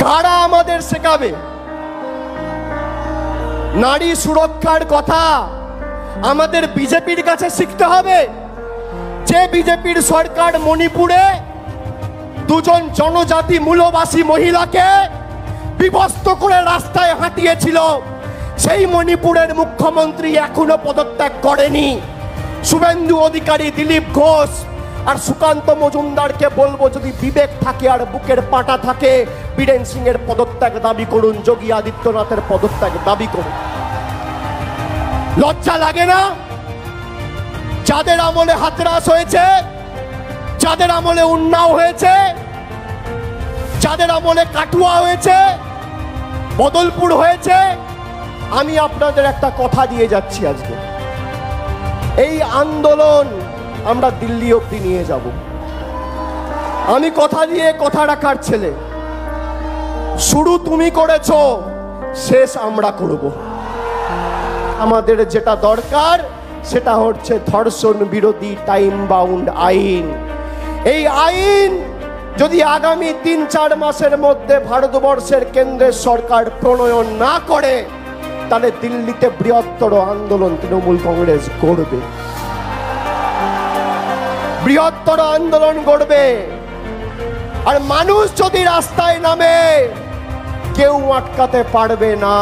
কারা আমাদের শেখাবে? নারী সুরক্ষার কথা আমাদের বিজেপির কাছে শিখতে হবে। যে বিজেপির সরকার মণিপুরে দুজন জনজাতি মূলবাসী মহিলাকে বিভক্ত করে রাস্তায় হাঁটিয়েছিল, সেই মণিপুরের মুখ্যমন্ত্রী এখনো পদত্যাগ করেনি। শুভেন্দু অধিকারী, দিলীপ ঘোষ আর সুকান্ত মজুমদারকে বলবো, যদি বিবেক থাকে আর বুকের পাটা থাকে, বীরেন সিং এর পদত্যাগ দাবি করুন, যোগী আদিত্যনাথের পদত্যাগ দাবি করুন। লজ্জা লাগে না? যাদের আমলে হাতরাস হয়েছে, যাদের আমলে উন্নাও হয়েছে, যাদের আমলে কাটুয়া হয়েছে, বদলপুর হয়েছে, আমি আপনাদের একটা কথা দিয়ে যাচ্ছি আজকে, এই আন্দোলন আমরা দিল্লি অবধি নিয়ে যাব। আমি কথা দিয়ে কথা রাখার ছেলে। শুরু তুমি করেছো, শেষ আমরা করব। আমাদের যেটা দরকার সেটা হচ্ছে ধর্ষণ বিরোধী টাইম বাউন্ড আইন। এই আইন যদি আগামী ৩-৪ মাসের মধ্যে ভারতবর্ষের কেন্দ্রের সরকার প্রণয়ন না করে, তাহলে দিল্লিতে বৃহত্তর আন্দোলন তৃণমূল কংগ্রেস করবে, বৃহত্তর আন্দোলন করবে। আর মানুষ যদি রাস্তায় নামে, কেউ আটকাতে পারবে না।